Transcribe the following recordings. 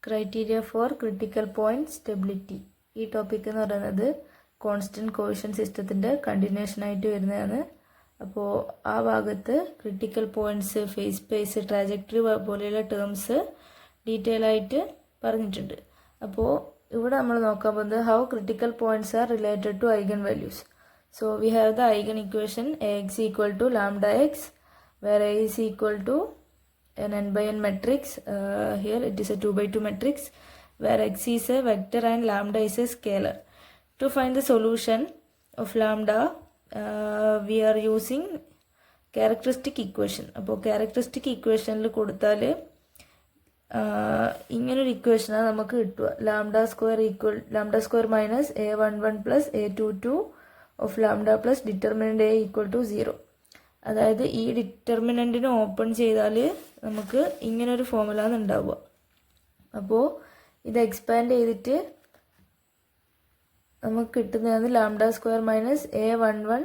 Criteria for critical point stability. ഈ topic എന്ന് പറയുന്നത് കോൺസ്റ്റന്റ് കോഷ്യൻ സിസ്റ്റത്തിൻ്റെ കണ്ടിന്യൂഷനായിട്ട് വരുന്നതാണ്. അപ്പോൾ ആ ഭാഗത്ത് critical points, phase space, trajectory പോലെയുള്ള ടേംസ് ഡീറ്റെയിൽ ആയിട്ട് പറഞ്ഞിട്ടുണ്ട്. അപ്പോൾ ഇവിടെ നമ്മൾ നോക്കാൻ പോകുന്നത് how critical points are related to eigen values. So we have the eigen equation Ax equal to lambda x, where A is equal to an n by n matrix. Here it is a 2 by 2 matrix where x is a vector and lambda is a scalar. To find the solution of lambda, we are using characteristic equation. അപ്പോൾ characteristic equationൽ കൊടുത്താൽ ഇങ്ങനൊരു ഇക്വേഷനാണ് നമുക്ക് കിട്ടുക. Lambda square minus a11 plus a22 of lambda plus determinant a equal to 0. അതായത് ഈ ഡിറ്റർമിനൻറ്റിനെ open ചെയ്താൽ നമുക്ക് ഇങ്ങനൊരു ഫോമുലാണ് ഉണ്ടാവുക. അപ്പോൾ ഇത് എക്സ്പാൻഡ് ചെയ്തിട്ട് നമുക്ക് കിട്ടുന്നതാണ് lambda square minus a11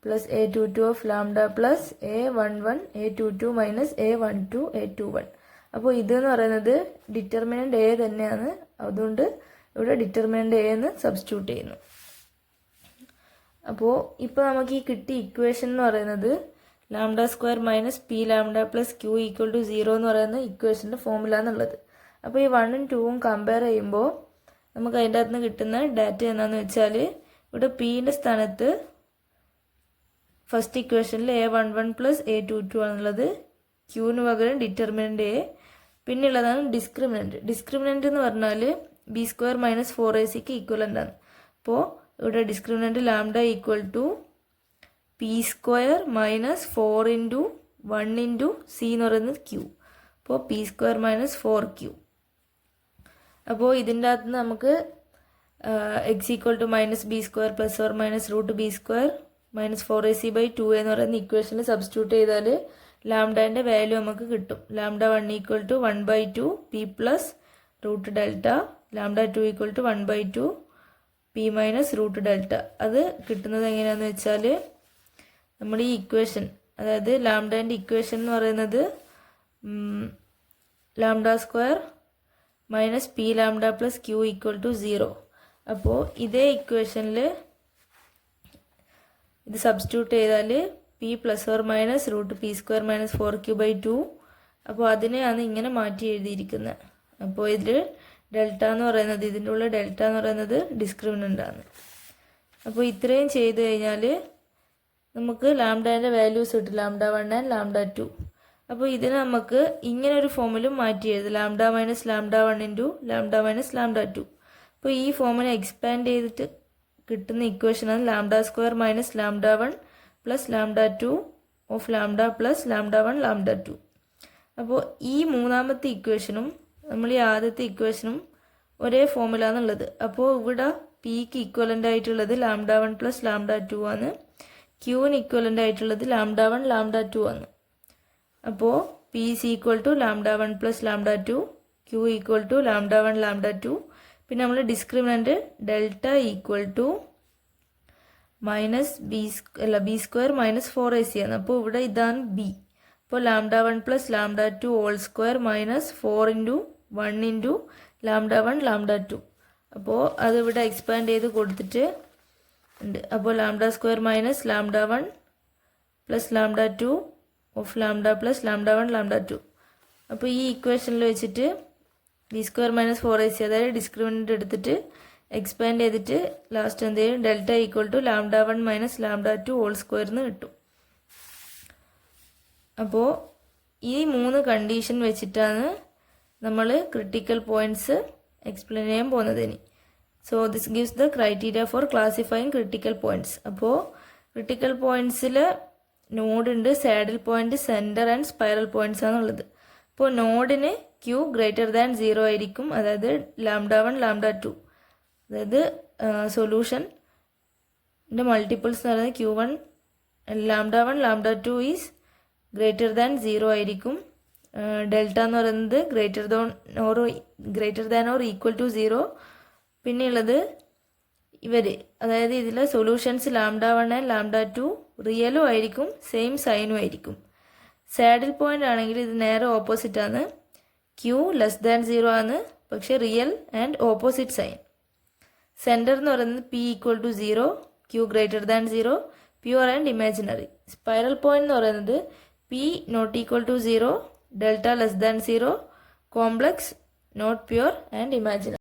plus a22 of lambda plus a11 a22 minus a12 a21. അപ്പോൾ ഇതെന്ന് പറയുന്നത് ഡിറ്റർമിനൻ്റ് a തന്നെയാണ്. അതുകൊണ്ട് ഇവിടെ ഡിറ്റർമിനൻ്റ് a എന്ന് സബ്സ്റ്റിറ്റ്യൂട്ട് ചെയ്യുന്നു. അപ്പോൾ ഇപ്പോൾ നമുക്ക് ഈ കിട്ടിയ ഇക്വേഷൻ എന്ന് പറയുന്നത് lambda square minus p lambda plus q equal to 0 എന്ന് പറയുന്ന ഇക്വേഷൻ്റെ ഫോമുലാന്നുള്ളത്. അപ്പോൾ ഈ 1ഉം 2ഉം കമ്പയർ ചെയ്യുമ്പോൾ നമുക്ക് അതിൻ്റെ അകത്ത് നിന്ന് കിട്ടുന്ന ഡാറ്റ എന്താണെന്ന് വെച്ചാൽ ഇവിടെ പിൻ്റെ സ്ഥാനത്ത് ഫസ്റ്റ് ഇക്വേഷനിൽ a11 പ്ലസ് a22 ആണുള്ളത്. ക്യൂവിന് പകരം ഡിറ്റർമിനൻ്റ് a. പിന്നെ ഉള്ളതാണ് ഡിസ്ക്രിമിനൻ്റ് എന്ന് പറഞ്ഞാൽ B square minus 4ac equivalent ആണ്. അപ്പോൾ ഇവിടെ discriminant lambda equal to p square minus 4 into 1 into c എന്ന് പറയുന്നത് ക്യൂ. അപ്പോൾ പി സ്ക്വയർ മൈനസ് 4q. അപ്പോൾ ഇതിൻ്റെ അകത്ത് നമുക്ക് x equal to minus b square plus or minus root b square minus 4ac/2 എന്ന് പറയുന്ന ഇക്വേഷനിൽ സബ്സ്റ്റിറ്റ്യൂട്ട് ചെയ്താൽ ലാംഡേൻ്റെ വാല്യൂ നമുക്ക് കിട്ടും. Lambda 1 equal to 1/2 p plus root delta, lambda 2 equal to 1/2 p minus root delta. അത് കിട്ടുന്നത് എങ്ങനെയാണെന്ന് വെച്ചാൽ നമ്മൾ ഈ ഇക്വേഷൻ, അതായത് ലാംഡേൻ്റെ ഇക്വേഷൻ എന്ന് പറയുന്നത് lambda square minus p lambda plus q equal to 0. അപ്പോൾ ഇതേ ഇക്വേഷനിൽ ഇത് സബ്സ്റ്റിറ്റ്യൂട്ട് ചെയ്താൽ p plus or minus root p square minus 4q/2. അപ്പോൾ അതിനെയാണ് ഇങ്ങനെ മാറ്റി എഴുതിയിരിക്കുന്നത്. അപ്പോൾ ഇതിൽ ഡെൽറ്റ എന്ന് പറയുന്നത്, ഇതിൻ്റെ ഉള്ള ഡെൽറ്റ എന്ന് പറയുന്നത് ഡിസ്ക്രിമിനൻ്റ് ആണ്. അപ്പോൾ ഇത്രയും ചെയ്ത് കഴിഞ്ഞാൽ നമുക്ക് ലാംഡേൻ്റെ വാല്യൂസ് കിട്ടും, ലാംഡ 1 ആൻഡ് ലാംഡ 2. അപ്പോൾ ഇതിനെ നമുക്ക് ഇങ്ങനെ ഒരു ഫോമിലും മാറ്റി എഴുതും, lambda minus lambda 1 into lambda minus lambda 2. അപ്പോൾ ഈ ഫോമിനെ എക്സ്പാൻഡ് ചെയ്തിട്ട് കിട്ടുന്ന ഇക്വേഷനാണ് lambda square minus lambda 1 plus lambda 2 of lambda plus lambda 1 lambda 2. അപ്പോൾ ഈ മൂന്നാമത്തെ ഇക്വേഷനും നമ്മൾ ഈ ആദ്യത്തെ ഇക്വേഷനും ഒരേ ഫോമിലാണുള്ളത്. അപ്പോൾ ഇവിടെ പിക്ക് ഈക്വലൻ്റ് ആയിട്ടുള്ളത് ലാംഡ 1 പ്ലസ് ലാംഡ 2 ആണ്. ക്യൂവിന് ഈക്വലൻ്റ് ആയിട്ടുള്ളത് ലാംഡ 1 ലാംഡ 2 ആണ്. അപ്പോൾ p is equal to lambda 1 plus lambda 2, q equal to lambda 1 lambda 2. പിന്നെ നമ്മൾ discriminant delta equal to minus b square minus 4ac ആണ്. അപ്പോൾ ഇവിടെ ഇതാണ് ബി. അപ്പോൾ lambda 1 plus lambda 2 whole square minus 4 into 1 into lambda 1 lambda 2. അപ്പോൾ അതിവിടെ expand ചെയ്ത് കൊടുത്തിട്ട് ഉണ്ട്. അപ്പോൾ lambda square minus lambda 1 plus lambda 2 of lambda plus lambda 1 lambda 2. അപ്പോൾ ഈ ഇക്വേഷനിൽ വെച്ചിട്ട് ബി സ്ക്വയർ മൈനസ് 4ac, അതായത് ഡിസ്ക്രിമിനൻ്റ് എടുത്തിട്ട് എക്സ്പാൻഡ് ചെയ്തിട്ട് ലാസ്റ്റ് എന്ത് ചെയ്യും, delta equal to lambda 1 minus lambda 2 whole സ്ക്വയറിന് കിട്ടും. അപ്പോൾ ഈ 3 കണ്ടീഷൻ വെച്ചിട്ടാണ് നമ്മൾ ക്രിട്ടിക്കൽ പോയിന്റ്സ് എക്സ്പ്ലെയിൻ ചെയ്യാൻ പോകുന്നത് ഇനി. So this gives the criteria four classifying critical points. അപ്പോൾ ക്രിട്ടിക്കൽ പോയിന്റ്സിൽ നോഡ് ഉണ്ട്, saddle point, centre and spiral points ആണുള്ളത്. അപ്പോൾ നോഡിന് ക്യൂ ഗ്രേറ്റർ ദാൻ 0 ആയിരിക്കും, അതായത് ലാംഡ 1 ലാംഡ 2. അതായത് സൊല്യൂഷൻ്റെ മൾട്ടിപ്പിൾസ് എന്ന് പറയുന്നത് Q1 lambda 1 lambda 2 is greater than 0 ആയിരിക്കും. ഡെൽറ്റ എന്ന് പറയുന്നത് greater than or equal to 0. പിന്നെയുള്ളത് ഇവർ, അതായത് ഇതിലെ സൊല്യൂഷൻസ് ലാംഡ 1 ആൻഡ് ലാംഡ 2 റിയലും ആയിരിക്കും, സെയിം സൈനും ആയിരിക്കും. സാഡിൽ പോയിന്റ് ആണെങ്കിൽ ഇത് നേരെ ഓപ്പോസിറ്റ് ആണ്. ക്യൂ ലെസ് ദാൻ 0 ആണ്, പക്ഷേ real and opposite sign. Center എന്ന് പറയുന്നത് p equal to 0, q greater than 0, pure and imaginary. Spiral point എന്ന് പറയുന്നത് p not equal to 0, delta less than 0, complex, not pure and imaginary.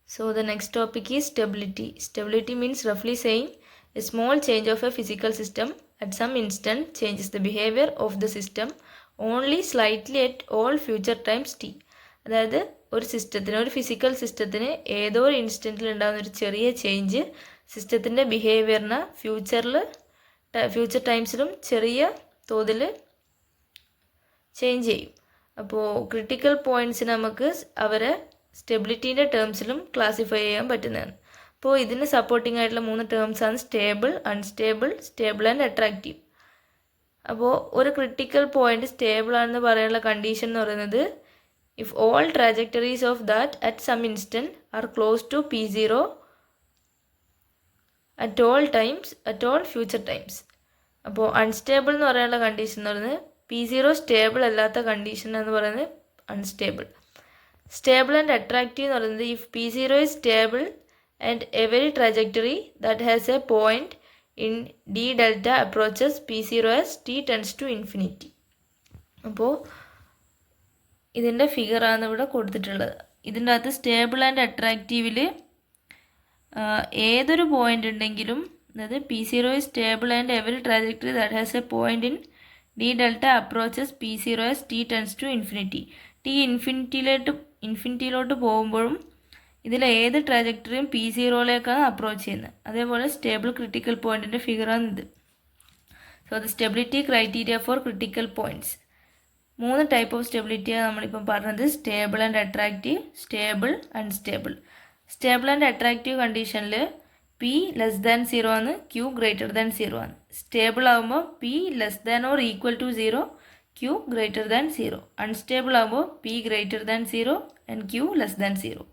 So the next topic is stability. Stability means roughly saying a small change of a physical system at some instant changes the behavior of the system only slightly at all future times t. അതായത് ഒരു സിസ്റ്റത്തിന്, ഒരു physical സിസ്റ്റത്തിന് ഏതോ ഒരു ഇൻസ്റ്റൻറ്റിൽ ഉണ്ടാകുന്ന ഒരു ചെറിയ ചേഞ്ച് സിസ്റ്റത്തിൻ്റെ ബിഹേവിയറിനെ ഫ്യൂച്ചർ ടൈംസിലും ചെറിയ തോതിൽ ചേഞ്ച് ചെയ്യും. അപ്പോൾ ക്രിട്ടിക്കൽ പോയിൻറ്റ്സിന് നമുക്ക് അവരെ സ്റ്റെബിലിറ്റീൻ്റെ ടേംസിലും ക്ലാസിഫൈ ചെയ്യാൻ പറ്റുന്നതാണ്. അപ്പോൾ ഇതിന് സപ്പോർട്ടിംഗ് ആയിട്ടുള്ള 3 ടേംസാണ് stable, unstable, stable and attractive. അപ്പോൾ ഒരു ക്രിട്ടിക്കൽ പോയിന്റ് സ്റ്റേബിൾ ആണെന്ന് പറയാനുള്ള കണ്ടീഷൻ എന്ന് പറയുന്നത് if all trajectories of that at some instant are close to P0 at all future times. അപ്പോൾ അൺസ്റ്റേബിൾ എന്ന് പറയാനുള്ള കണ്ടീഷൻ എന്ന് പറയുന്നത് P0 സ്റ്റേബിൾ അല്ലാത്ത കണ്ടീഷൻ എന്ന് പറയുന്നത് അൺസ്റ്റേബിൾ. സ്റ്റേബിൾ ആൻഡ് അട്രാക്റ്റീവ് എന്ന് പറയുന്നത് if P0 is stable and every trajectory that has a point in d delta approaches P0 as t tends to infinity. അപ്പോൾ ഇതിൻ്റെ ഫിഗറാണ് ഇവിടെ കൊടുത്തിട്ടുള്ളത്. ഇതിൻ്റെ അകത്ത് സ്റ്റേബിൾ ആൻഡ് അട്രാക്റ്റീവിൽ ഏതൊരു പോയിൻ്റ് ഉണ്ടെങ്കിലും, അതായത് P0 is stable and every trajectory that has a point in d delta approaches P0 as t tends to infinity. t ഇൻഫിനിറ്റിയിലോട്ട് പോകുമ്പോഴും ഇതിൽ ഏത് ട്രാജക്ടറിയും P0യിലേക്കാണ് അപ്രോച്ച് ചെയ്യുന്നത്. അതേപോലെ സ്റ്റേബിൾ ക്രിട്ടിക്കൽ പോയിൻറ്റിൻ്റെ ഫിഗറാണ് ഇത്. So the stability criteria for critical points. 3 type of സ്റ്റെബിലിറ്റിയാണ് നമ്മളിപ്പം പറഞ്ഞത്. Stable and attractive, stable, unstable. Stable and attractive കണ്ടീഷനിൽ P ലെസ് ദാൻ 0 ആണ്, Q ഗ്രേറ്റർ ദാൻ 0 ആണ്. സ്റ്റേബിൾ ആകുമ്പോൾ P less than or equal to 0, Q greater than 0. Unstable ആകുമ്പോൾ P greater than 0 and Q less than 0.